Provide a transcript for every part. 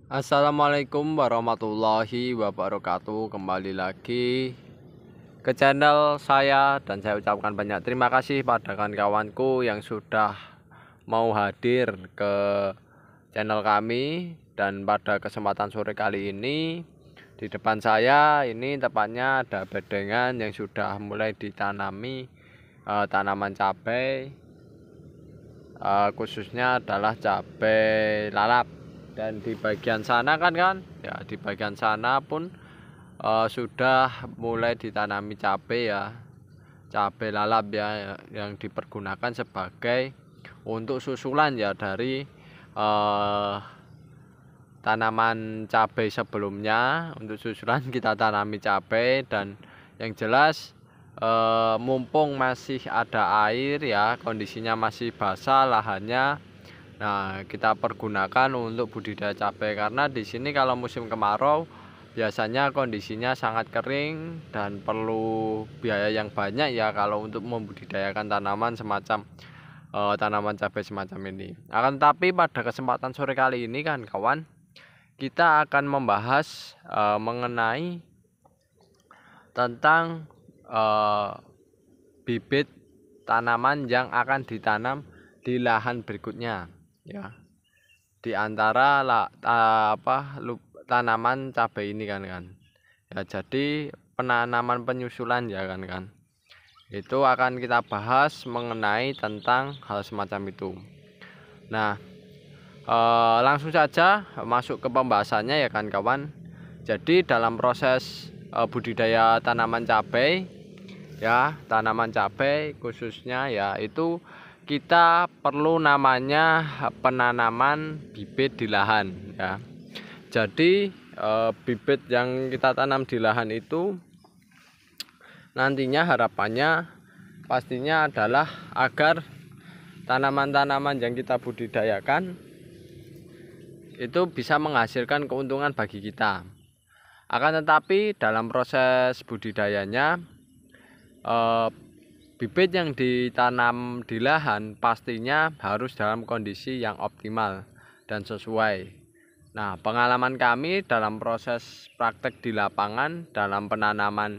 Assalamualaikum warahmatullahi wabarakatuh. Kembali lagi ke channel saya dan saya ucapkan banyak terima kasih pada kawan-kawanku yang sudah mau hadir ke channel kami. Dan pada kesempatan sore kali ini di depan saya ini tepatnya ada bedengan yang sudah mulai ditanami tanaman cabai, khususnya adalah cabai lalap. Dan di bagian sana kan ya, di bagian sana pun sudah mulai ditanami cabai ya, cabai lalap ya, yang dipergunakan sebagai untuk susulan ya dari eh, tanaman cabai sebelumnya. Untuk susulan kita tanami cabai, dan yang jelas mumpung masih ada air ya, kondisinya masih basah lahannya. Nah, kita pergunakan untuk budidaya cabai karena di sini kalau musim kemarau biasanya kondisinya sangat kering dan perlu biaya yang banyak ya kalau untuk membudidayakan tanaman semacam tanaman cabai semacam ini. Akan tetapi pada kesempatan sore kali ini kan kawan, kita akan membahas mengenai tentang bibit tanaman yang akan ditanam di lahan berikutnya ya, di antara tanaman cabai ini kan ya. Jadi penanaman penyusulan ya kan itu akan kita bahas mengenai tentang hal semacam itu. Nah, langsung saja masuk ke pembahasannya ya kan kawan. Jadi dalam proses budidaya tanaman cabai ya, tanaman cabai khususnya ya, itu kita perlu namanya penanaman bibit di lahan ya. Jadi bibit yang kita tanam di lahan itu nantinya harapannya pastinya adalah agar tanaman-tanaman yang kita budidayakan itu bisa menghasilkan keuntungan bagi kita. Akan tetapi dalam proses budidayanya bibit yang ditanam di lahan pastinya harus dalam kondisi yang optimal dan sesuai. Nah, pengalaman kami dalam proses praktek di lapangan dalam penanaman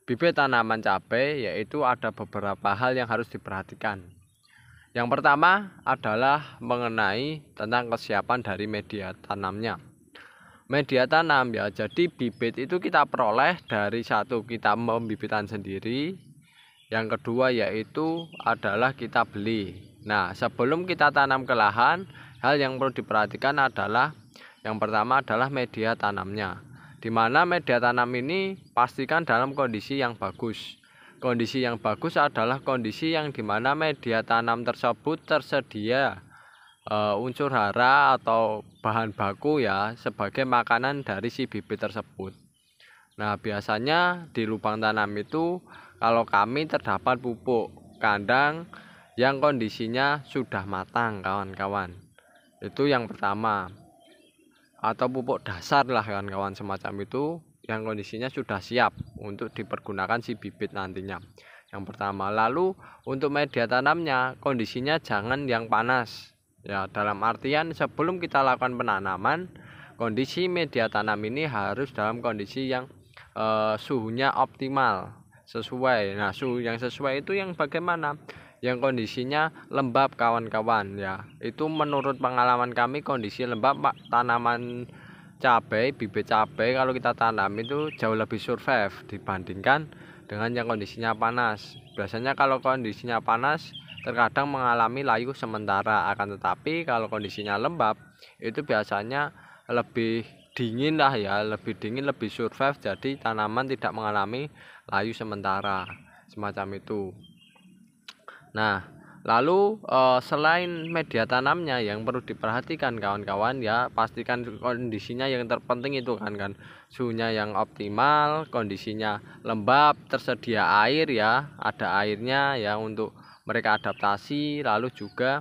bibit tanaman cabai, yaitu ada beberapa hal yang harus diperhatikan. Yang pertama adalah mengenai tentang kesiapan dari media tanamnya. Media tanam ya, jadi bibit itu kita peroleh dari satu, kita membibitan sendiri. Yang kedua yaitu adalah kita beli. Nah, sebelum kita tanam ke lahan, hal yang perlu diperhatikan adalah yang pertama adalah media tanamnya. Di mana media tanam ini pastikan dalam kondisi yang bagus. Kondisi yang bagus adalah kondisi yang dimana media tanam tersebut tersedia unsur hara atau bahan baku ya sebagai makanan dari si bibit tersebut. Nah, biasanya di lubang tanam itu kalau kami terdapat pupuk kandang yang kondisinya sudah matang kawan-kawan. Itu yang pertama. Atau pupuk dasar lah kawan-kawan, semacam itu yang kondisinya sudah siap untuk dipergunakan si bibit nantinya. Yang pertama. Lalu untuk media tanamnya kondisinya jangan yang panas. Ya, dalam artian sebelum kita lakukan penanaman, kondisi media tanam ini harus dalam kondisi yang suhunya optimal sesuai. Nah, suhu yang sesuai itu yang bagaimana? Yang kondisinya lembab kawan-kawan ya. Itu menurut pengalaman kami kondisi lembab tanaman cabai, bibit cabai kalau kita tanam itu jauh lebih survive dibandingkan dengan yang kondisinya panas. Biasanya kalau kondisinya panas terkadang mengalami layu sementara, akan tetapi kalau kondisinya lembab itu biasanya lebih dingin lah ya, lebih dingin, lebih survive, jadi tanaman tidak mengalami layu sementara semacam itu. Nah, lalu selain media tanamnya yang perlu diperhatikan kawan-kawan ya, pastikan kondisinya yang terpenting itu kan suhunya yang optimal, kondisinya lembab, tersedia air ya, ada airnya ya untuk mereka adaptasi, lalu juga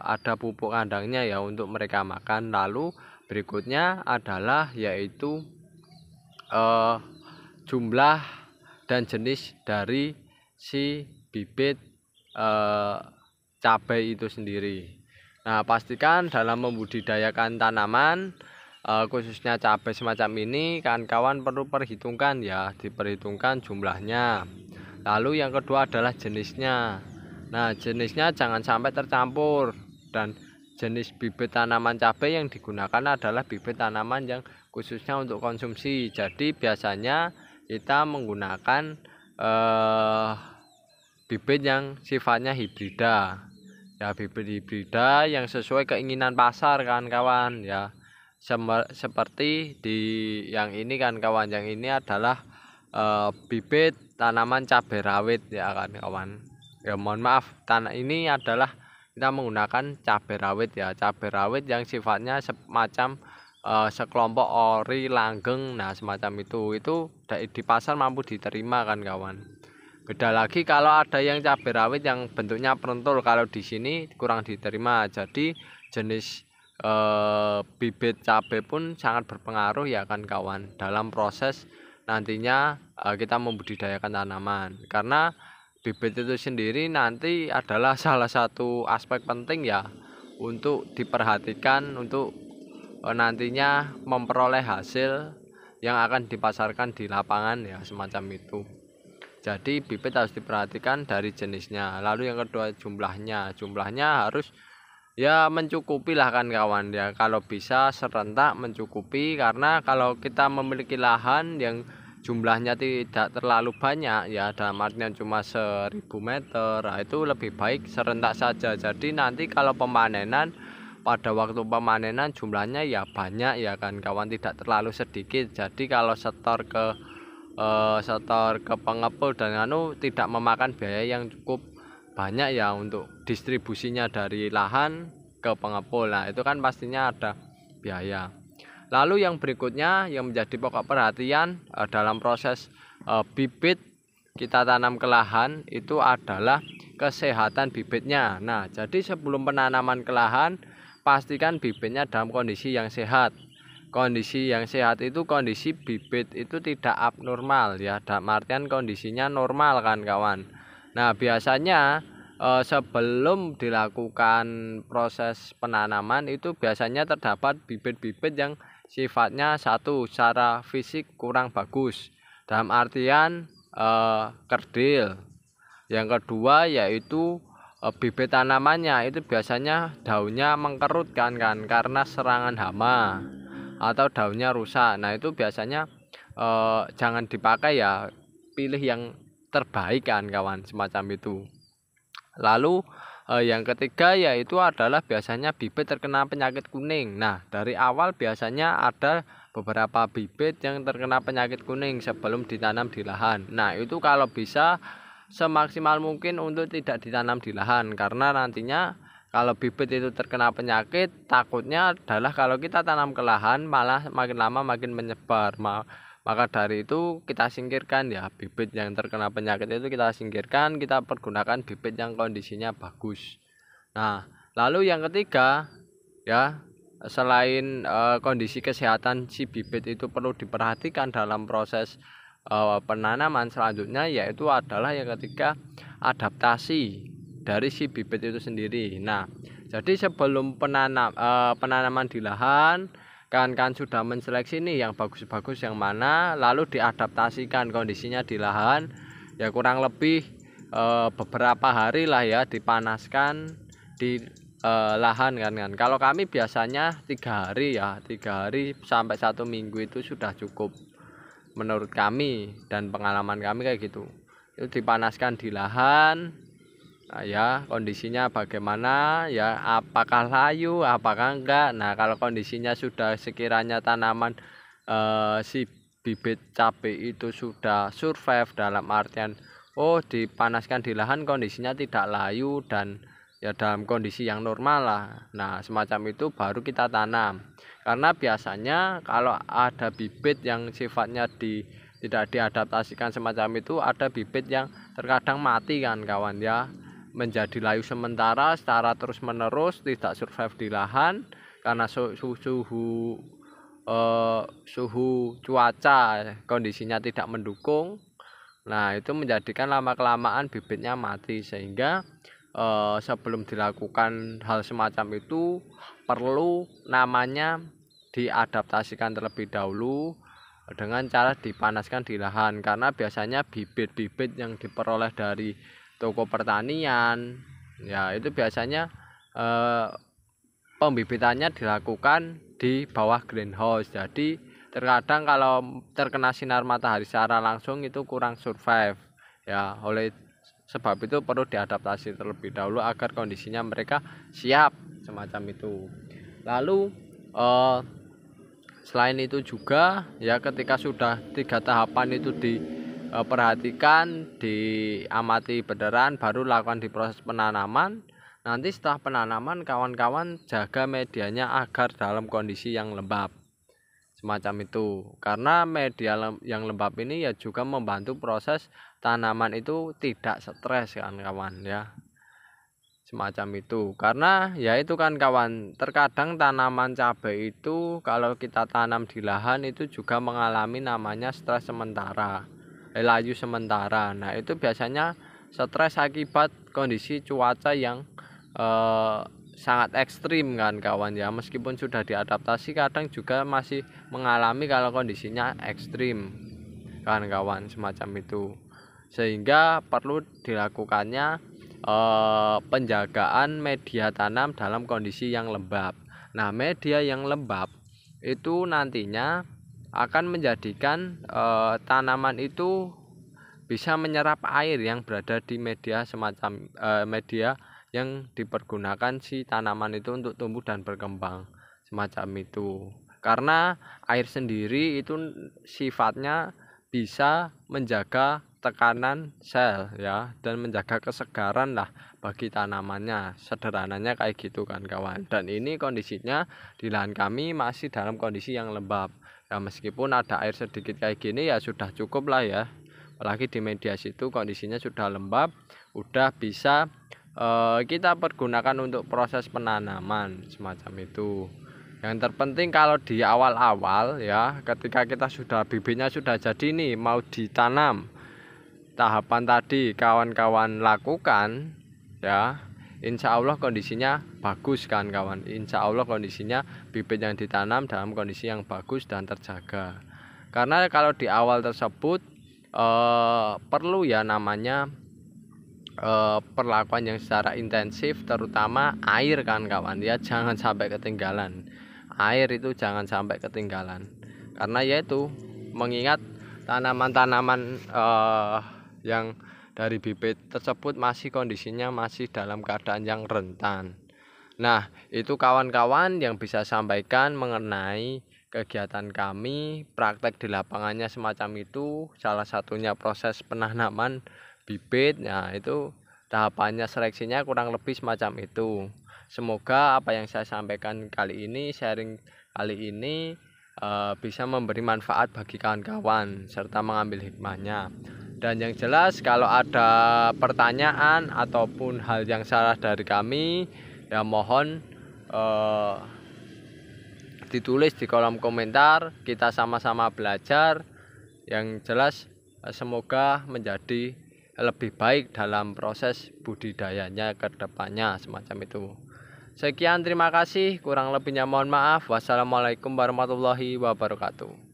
ada pupuk kandangnya ya untuk mereka makan. Lalu berikutnya adalah yaitu jumlah dan jenis dari si bibit cabai itu sendiri. Nah, pastikan dalam membudidayakan tanaman khususnya cabai semacam ini kawan-kawan perlu perhitungkan ya, diperhitungkan jumlahnya. Lalu yang kedua adalah jenisnya. Nah, jenisnya jangan sampai tercampur, dan jenis bibit tanaman cabai yang digunakan adalah bibit tanaman yang khususnya untuk konsumsi. Jadi biasanya kita menggunakan bibit yang sifatnya hibrida. Ya, bibit hibrida yang sesuai keinginan pasar kawan-kawan ya. Seperti di yang ini kan kawan, yang ini adalah bibit tanaman cabai rawit ya kan kawan. Ya mohon maaf, tanah ini adalah kita menggunakan cabai rawit ya, cabai rawit yang sifatnya semacam sekelompok ori langgeng. Nah, semacam itu di pasar mampu diterima kan kawan. Beda lagi kalau ada yang cabai rawit yang bentuknya perentul, kalau di sini kurang diterima. Jadi jenis bibit cabai pun sangat berpengaruh ya kan kawan dalam proses nantinya kita membudidayakan tanaman, karena bibit itu sendiri nanti adalah salah satu aspek penting ya untuk diperhatikan untuk nantinya memperoleh hasil yang akan dipasarkan di lapangan ya, semacam itu. Jadi bibit harus diperhatikan dari jenisnya. Lalu yang kedua jumlahnya harus ya mencukupi lah kan kawan ya, kalau bisa serentak mencukupi, karena kalau kita memiliki lahan yang jumlahnya tidak terlalu banyak ya, dalam artian cuma 1000 meter, nah itu lebih baik serentak saja. Jadi nanti kalau pemanenan, pada waktu pemanenan jumlahnya ya banyak ya kan kawan, tidak terlalu sedikit. Jadi kalau setor ke pengepul dan tidak memakan biaya yang cukup banyak ya untuk distribusinya dari lahan ke pengepul. Nah, itu kan pastinya ada biaya. Lalu yang berikutnya yang menjadi pokok perhatian dalam proses bibit kita tanam ke lahan itu adalah kesehatan bibitnya. Nah, jadi sebelum penanaman ke lahan, pastikan bibitnya dalam kondisi yang sehat. Kondisi yang sehat itu kondisi bibit itu tidak abnormal ya, dalam artian kondisinya normal kan kawan. Nah, biasanya sebelum dilakukan proses penanaman itu biasanya terdapat bibit-bibit yang sifatnya satu, secara fisik kurang bagus, dalam artian kerdil. Yang kedua yaitu bibit tanamannya itu biasanya daunnya mengkerut kan karena serangan hama atau daunnya rusak. Nah, itu biasanya jangan dipakai ya, pilih yang terbaik kan kawan, semacam itu. Lalu yang ketiga yaitu adalah biasanya bibit terkena penyakit kuning. Nah, dari awal biasanya ada beberapa bibit yang terkena penyakit kuning sebelum ditanam di lahan. Nah, itu kalau bisa semaksimal mungkin untuk tidak ditanam di lahan, karena nantinya kalau bibit itu terkena penyakit, takutnya adalah kalau kita tanam ke lahan malah makin lama makin menyebar. Maka dari itu kita singkirkan ya, bibit yang terkena penyakit itu kita singkirkan, kita pergunakan bibit yang kondisinya bagus. Nah, lalu yang ketiga ya, selain kondisi kesehatan si bibit itu perlu diperhatikan dalam proses penanaman selanjutnya, yaitu adalah yang ketiga adaptasi dari si bibit itu sendiri. Nah, jadi sebelum penanaman di lahan, kan sudah menseleksi nih yang bagus-bagus yang mana, lalu diadaptasikan kondisinya di lahan ya, kurang lebih beberapa hari lah ya, dipanaskan di lahan kan. Kalau kami biasanya 3 hari ya, 3 hari sampai 1 minggu itu sudah cukup menurut kami dan pengalaman kami kayak gitu. Itu dipanaskan di lahan. Nah, ya kondisinya bagaimana ya, apakah layu apakah enggak. Nah, kalau kondisinya sudah sekiranya tanaman si bibit cabai itu sudah survive, dalam artian dipanaskan di lahan kondisinya tidak layu dan ya dalam kondisi yang normal lah. Nah, semacam itu baru kita tanam, karena biasanya kalau ada bibit yang sifatnya tidak diadaptasikan semacam itu, ada bibit yang terkadang mati kan kawan ya, menjadi layu sementara secara terus menerus, tidak survive di lahan karena suhu cuaca kondisinya tidak mendukung. Nah, itu menjadikan lama kelamaan bibitnya mati, sehingga sebelum dilakukan hal semacam itu perlu namanya diadaptasikan terlebih dahulu dengan cara dipanaskan di lahan, karena biasanya bibit-bibit yang diperoleh dari toko pertanian ya itu biasanya pembibitannya dilakukan di bawah greenhouse. Jadi terkadang kalau terkena sinar matahari secara langsung itu kurang survive ya. Oleh sebab itu perlu diadaptasi terlebih dahulu agar kondisinya mereka siap semacam itu. Lalu selain itu juga ya, ketika sudah 3 tahapan itu diperhatikan, diamati beneran, baru lakukan di proses penanaman. Nanti setelah penanaman kawan-kawan jaga medianya agar dalam kondisi yang lembab semacam itu, karena media yang lembab ini ya juga membantu proses tanaman itu tidak stres kan kawan ya, semacam itu. Karena ya itu kan kawan, terkadang tanaman cabai itu kalau kita tanam di lahan itu juga mengalami namanya stres sementara, layu sementara. Nah itu biasanya stres akibat kondisi cuaca yang sangat ekstrim kan kawan ya. Meskipun sudah diadaptasi kadang juga masih mengalami kalau kondisinya ekstrim kan kawan, semacam itu. Sehingga perlu dilakukannya penjagaan media tanam dalam kondisi yang lembab. Nah media yang lembab itu nantinya akan menjadikan tanaman itu bisa menyerap air yang berada di media semacam media yang dipergunakan si tanaman itu untuk tumbuh dan berkembang semacam itu. Karena air sendiri itu sifatnya bisa menjaga tekanan sel ya, dan menjaga kesegaran lah bagi tanamannya, sederhananya kayak gitu kan kawan. Dan ini kondisinya di lahan kami masih dalam kondisi yang lembab ya, meskipun ada air sedikit kayak gini ya sudah cukup lah ya. Apalagi di media situ kondisinya sudah lembab, udah bisa kita pergunakan untuk proses penanaman semacam itu. Yang terpenting kalau di awal-awal ya, ketika kita sudah bibitnya sudah jadi nih mau ditanam, tahapan tadi kawan-kawan lakukan ya, insya Allah kondisinya bagus kan kawan. Insya Allah kondisinya bibit yang ditanam dalam kondisi yang bagus dan terjaga. Karena kalau di awal tersebut perlu ya namanya perlakuan yang secara intensif, terutama air kan kawan ya, jangan sampai ketinggalan air, itu jangan sampai ketinggalan. Karena yaitu mengingat tanaman-tanaman yang dari bibit tersebut masih kondisinya masih dalam keadaan yang rentan. Nah itu kawan-kawan yang bisa sampaikan mengenai kegiatan kami praktek di lapangannya semacam itu. Salah satunya proses penanaman bibit. Nah itu tahapannya, seleksinya kurang lebih semacam itu. Semoga apa yang saya sampaikan kali ini, sharing kali ini bisa memberi manfaat bagi kawan-kawan serta mengambil hikmahnya. Dan yang jelas kalau ada pertanyaan ataupun hal yang salah dari kami ya mohon ditulis di kolom komentar, kita sama-sama belajar. Yang jelas semoga menjadi lebih baik dalam proses budidayanya ke depannya semacam itu. Sekian, terima kasih, kurang lebihnya mohon maaf. Wassalamualaikum warahmatullahi wabarakatuh.